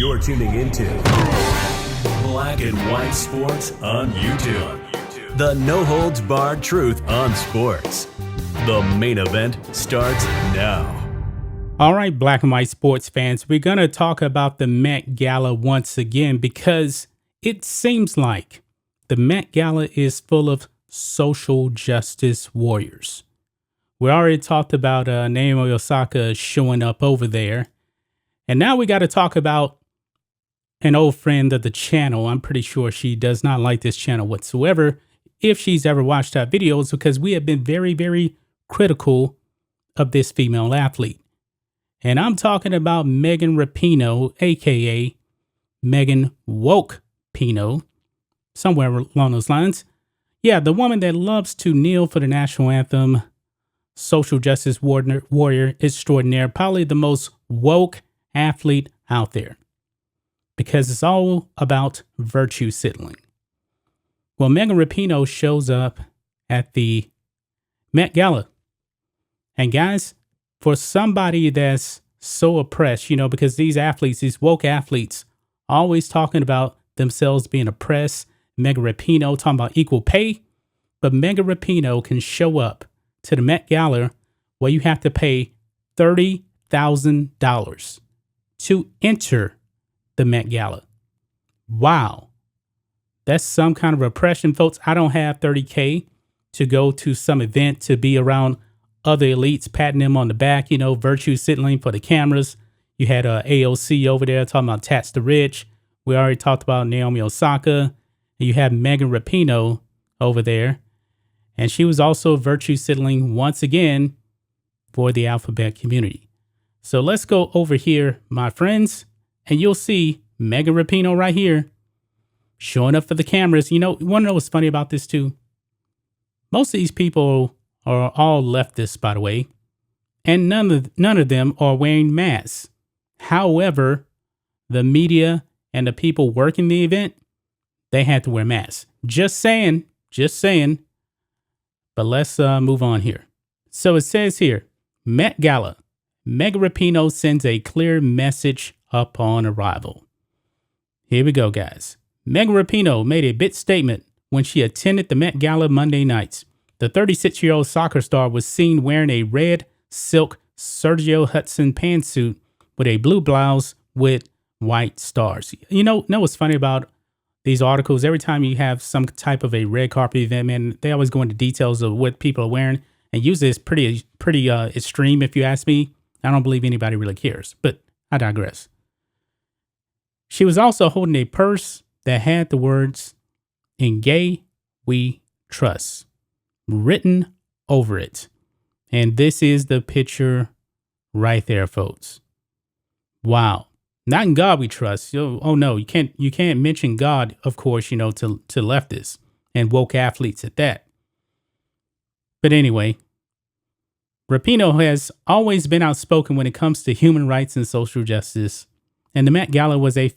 You're tuning into Black and White Sports on YouTube. The no-holds-barred truth on sports. The main event starts now. All right, Black and White sports fans, we're going to talk about the Met Gala once again because it seems like the Met Gala is full of social justice warriors. We already talked about Naomi Osaka showing up over there. And now we got to talk about an old friend of the channel. I'm pretty sure she does not like this channel whatsoever if she's ever watched our videos because we have been very, very critical of this female athlete. And I'm talking about Megan Rapinoe, a.k.a. Megan Woke Pino, somewhere along those lines. Yeah, the woman that loves to kneel for the national anthem, social justice warrior extraordinaire, probably the most woke athlete out there because it's all about virtue signaling. Well, Megan Rapinoe shows up at the Met Gala. And guys, for somebody that's so oppressed, because these athletes, these woke athletes, always talking about themselves being oppressed, Megan Rapinoe talking about equal pay, but Megan Rapinoe can show up to the Met Gala where you have to pay $30,000 to enter the Met Gala. Wow. That's some kind of oppression, folks. I don't have $30K to go to some event to be around other elites, patting them on the back, virtue signaling for the cameras. You had AOC over there talking about tax the rich. We already talked about Naomi Osaka. And you have Megan Rapinoe over there. And she was also virtue signaling once again for the alphabet community. So let's go over here, my friends, and you'll see Megan Rapinoe right here showing up for the cameras. You want to know what's funny about this too? Most of these people are all leftists, by the way, and none of them are wearing masks. However, the media and the people working the event, they had to wear masks. Just saying. But let's move on here. So it says here, Met Gala, Megan Rapinoe sends a clear message upon arrival. Here we go, guys. Megan Rapinoe made a big statement when she attended the Met Gala Monday nights. The 36-year-old soccer star was seen wearing a red silk Sergio Hudson pantsuit with a blue blouse with white stars. Know what's funny about these articles? Every time you have some type of a red carpet event, man, they always go into details of what people are wearing. And usually it's pretty extreme, if you ask me. I don't believe anybody really cares, but I digress. She was also holding a purse that had the words, "In Gay, We Trust," written over it. And this is the picture right there, folks. Wow. Not in God we trust. Oh no, you can't mention God, of course, to leftists and woke athletes at that. But anyway, Rapinoe has always been outspoken when it comes to human rights and social justice. And the Met Gala was a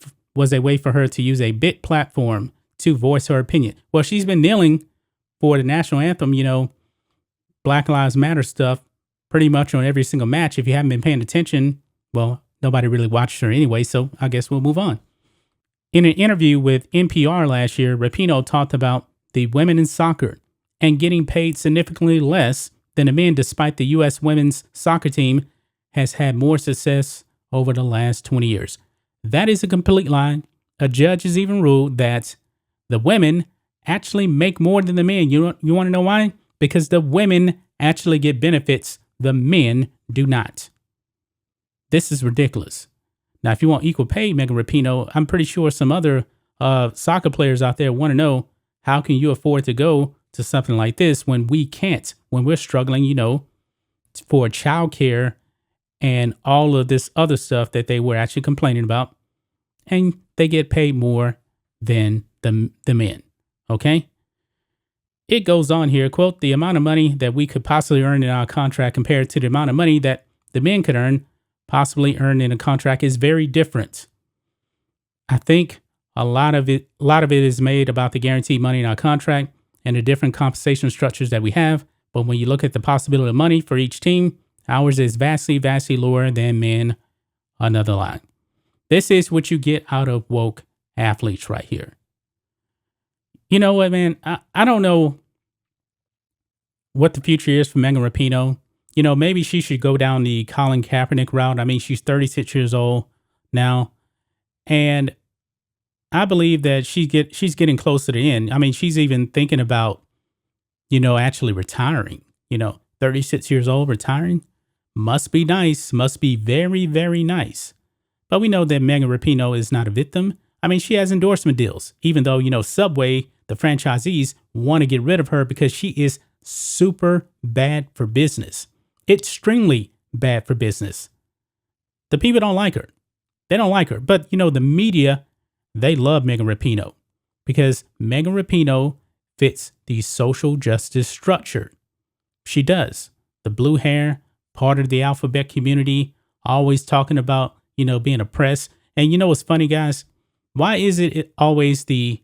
way for her to use a big platform to voice her opinion. Well, she's been kneeling for the national anthem, Black Lives Matter stuff pretty much on every single match. If you haven't been paying attention, well, nobody really watched her anyway, so I guess we'll move on. In an interview with NPR last year, Rapinoe talked about the women in soccer and getting paid significantly less than the men, despite the U.S. women's soccer team has had more success over the last 20 years. That is a complete lie. A judge has even ruled that the women actually make more than the men. You want to know why? Because the women actually get benefits. The men do not. This is ridiculous. Now, if you want equal pay, Megan Rapinoe, I'm pretty sure some other soccer players out there want to know, how can you afford to go to something like this when we can't, when we're struggling, for childcare and all of this other stuff that they were actually complaining about, and they get paid more than the men, okay? It goes on here, quote, "The amount of money that we could possibly earn in our contract compared to the amount of money that the men could possibly earn in a contract is very different. I think a lot of it is made about the guaranteed money in our contract and the different compensation structures that we have, but when you look at the possibility of money for each team, ours is vastly, vastly lower than men." Another line. This is what you get out of woke athletes right here. You know what, man? I don't know what the future is for Megan Rapinoe. You know, maybe she should go down the Colin Kaepernick route. I mean, she's 36 years old now. And I believe that she's getting close to the end. I mean, she's even thinking about, actually retiring. 36 years old, retiring must be nice, must be very, very nice. But we know that Megan Rapinoe is not a victim. I mean, she has endorsement deals, even though, Subway, the franchisees, want to get rid of her because she is super bad for business. Extremely bad for business. The people don't like her. They don't like her. But, the media, they love Megan Rapinoe because Megan Rapinoe fits the social justice structure. She does. The blue hair, part of the alphabet community, always talking about, being oppressed. And what's funny, guys? Why is it always the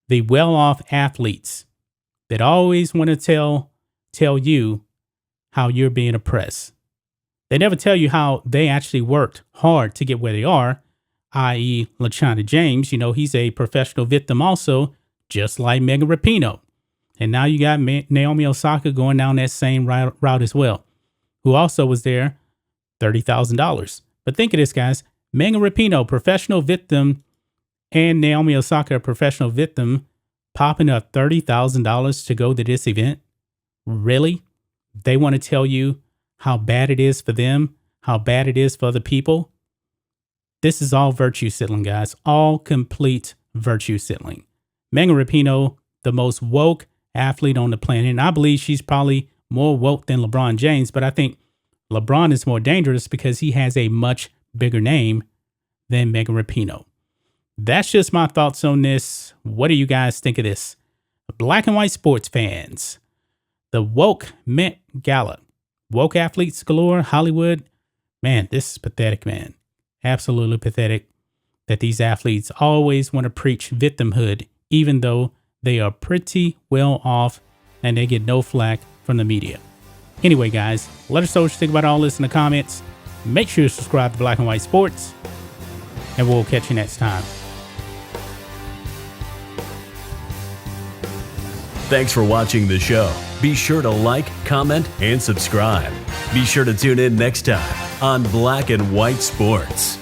well-off athletes that always want to tell you how you're being oppressed? They never tell you how they actually worked hard to get where they are, i.e. LaChana James. He's a professional victim also, just like Megan Rapinoe. And now you got Naomi Osaka going down that same route as well, who also was there, $30,000. But think of this, guys. Megan Rapinoe, professional victim, and Naomi Osaka, professional victim, popping up $30,000 to go to this event. Really? They want to tell you how bad it is for them, how bad it is for other people. This is all virtue signaling, guys. All complete virtue signaling. Megan Rapinoe, the most woke athlete on the planet. And I believe she's probably more woke than LeBron James, but I think LeBron is more dangerous because he has a much bigger name than Megan Rapinoe. That's just my thoughts on this. What do you guys think of this? Black and white sports fans. The woke Met Gala. Woke athletes galore, Hollywood. Man, this is pathetic, man. Absolutely pathetic that these athletes always want to preach victimhood, even though they are pretty well off and they get no flack from the media. Anyway, guys, let us know what you think about all this in the comments. Make sure to subscribe to Black and White Sports, and we'll catch you next time. Thanks for watching the show. Be sure to like, comment, and subscribe. Be sure to tune in next time on Black and White Sports.